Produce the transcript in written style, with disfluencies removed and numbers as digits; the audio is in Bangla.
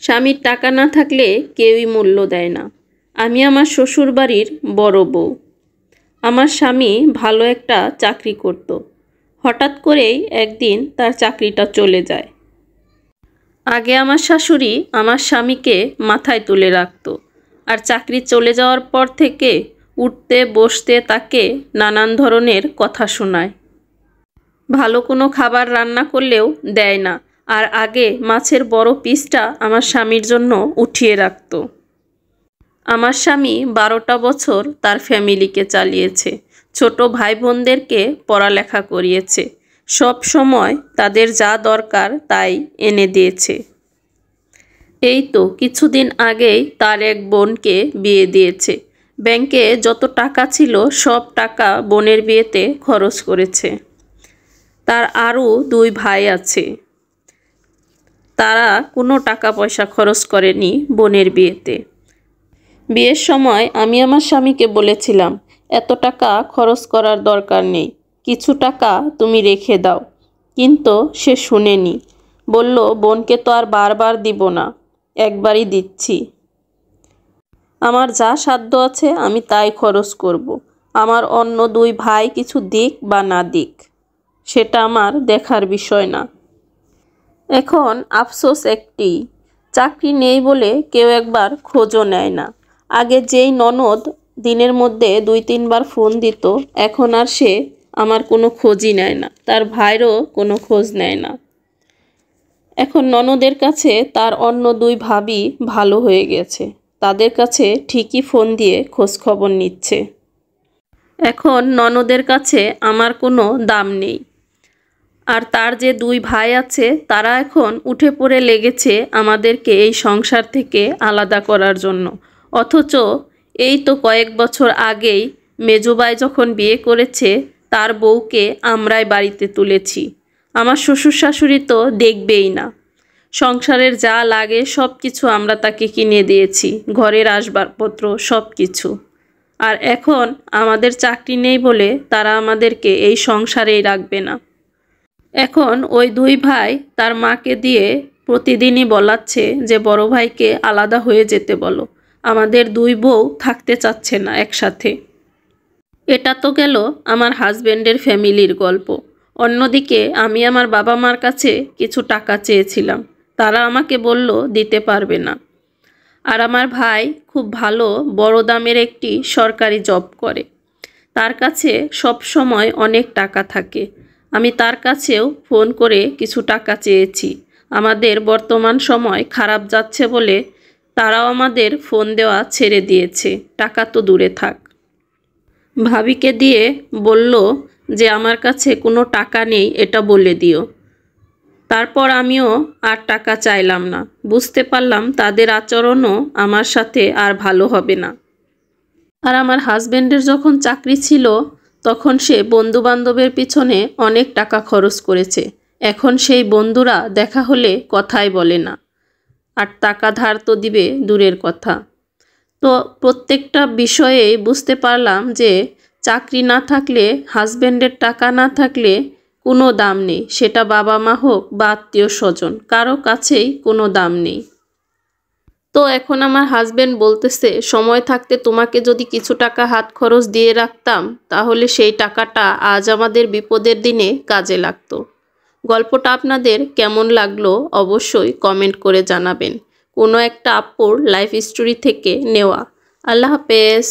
স্বামীর টাকা না থাকলে কেউই মূল্য দেয় না। আমি আমার শ্বশুরবাড়ির বড় বউ। আমার স্বামী ভালো একটা চাকরি করত। হঠাৎ করেই একদিন তার চাকরিটা চলে যায়। আগে আমার শাশুড়ি আমার স্বামীকে মাথায় তুলে রাখত, আর চাকরি চলে যাওয়ার পর থেকে উঠতে বসতে তাকে নানান ধরনের কথা শোনায়। ভালো কোনো খাবার রান্না করলেও দেয় না, আর আগে মাছের বড় পিসটা আমার স্বামীর জন্য উঠিয়ে রাখত। আমার স্বামী 12টা বছর তার ফ্যামিলিকে চালিয়েছে, ছোট ভাই বোনদেরকে পড়ালেখা করিয়েছে, সব সময় তাদের যা দরকার তাই এনে দিয়েছে। এই তো কিছুদিন আগেই তার এক বোনকে বিয়ে দিয়েছে। ব্যাংকে যত টাকা ছিল সব টাকা বোনের বিয়েতে খরচ করেছে। তার আরও 2 ভাই আছে, তারা কোনো টাকা পয়সা খরচ করেনি বোনের বিয়েতে। বিয়ের সময় আমি আমার স্বামীকে বলেছিলাম, এত টাকা খরচ করার দরকার নেই, কিছু টাকা তুমি রেখে দাও। কিন্তু সে শুনেনি, বলল বোনকে তো আর বারবার দিব না, একবারই দিচ্ছি। আমার যা সাধ্য আছে আমি তাই খরচ করব। আমার অন্য 2 ভাই কিছু দিক বা না দিক, সেটা আমার দেখার বিষয় না। এখন আফসোস একটি, চাকরি নেই বলে কেউ একবার খোঁজও নেয় না। আগে যেই ননদ দিনের মধ্যে 2-3 বার ফোন দিত, এখন আর সে আমার কোনো খোঁজই নেয় না, তার ভাইরও কোনো খোঁজ নেয় না। এখন ননদের কাছে তার অন্য 2 ভাবি ভালো হয়ে গেছে, তাদের কাছে ঠিকই ফোন দিয়ে খোঁজ খবর নিচ্ছে। এখন ননদের কাছে আমার কোনো দাম নেই। আর তার যে 2 ভাই আছে তারা এখন উঠে পড়ে লেগেছে আমাদেরকে এই সংসার থেকে আলাদা করার জন্য। অথচ এই তো কয়েক বছর আগেই মেজোবাই যখন বিয়ে করেছে তার বউকে আমরাই বাড়িতে তুলেছি। আমার শ্বশুর শাশুড়ি তো দেখবেই না। সংসারের যা লাগে সব কিছু আমরা তাকে কিনে দিয়েছি, ঘরের আসবাবপত্র সব কিছু। আর এখন আমাদের চাকরি নেই বলে তারা আমাদেরকে এই সংসারেই রাখবে না। এখন ওই 2 ভাই তার মাকে দিয়ে প্রতিদিনই বলাচ্ছে যে বড় ভাইকে আলাদা হয়ে যেতে বলো, আমাদের 2 বউ থাকতে চাচ্ছে না একসাথে। এটা তো গেল আমার হাজবেন্ডের ফ্যামিলির গল্প। অন্যদিকে আমি আমার বাবা মার কাছে কিছু টাকা চেয়েছিলাম, তারা আমাকে বলল দিতে পারবে না। আর আমার ভাই খুব ভালো বড় দামের একটি সরকারি জব করে, তার কাছে সব সময় অনেক টাকা থাকে। আমি তার কাছেও ফোন করে কিছু টাকা চেয়েছি। আমাদের বর্তমান সময় খারাপ যাচ্ছে বলে তারাও আমাদের ফোন দেওয়া ছেড়ে দিয়েছে, টাকা তো দূরে থাক। ভাবিকে দিয়ে বলল যে আমার কাছে কোনো টাকা নেই এটা বলে দিও। তারপর আমিও আর টাকা চাইলাম না, বুঝতে পারলাম তাদের আচরণও আমার সাথে আর ভালো হবে না। আর আমার হাজবেন্ডের যখন চাকরি ছিল তখন সে বন্ধুবান্ধবের পিছনে অনেক টাকা খরচ করেছে। এখন সেই বন্ধুরা দেখা হলে কথাই বলে না, আর টাকা ধার তো দিবে দূরের কথা। তো প্রত্যেকটা বিষয়েই বুঝতে পারলাম যে চাকরি না থাকলে, হাজবেন্ডের টাকা না থাকলে কোনো দাম নেই, সেটা বাবা মা হোক বা আত্মীয় স্বজন, কারো কাছেই কোনো দাম নেই। তো এখন আমার হাজবেন্ড বলতেছে সময় থাকতে তোমাকে যদি কিছু টাকা হাত খরচ দিয়ে রাখতাম তাহলে সেই টাকাটা আজ আমাদের বিপদের দিনে কাজে লাগতো। গল্পটা আপনাদের কেমন লাগলো অবশ্যই কমেন্ট করে জানাবেন। কোনো একটা আপুর লাইফ স্টোরি থেকে নেওয়া। আল্লাহ হাফেজ।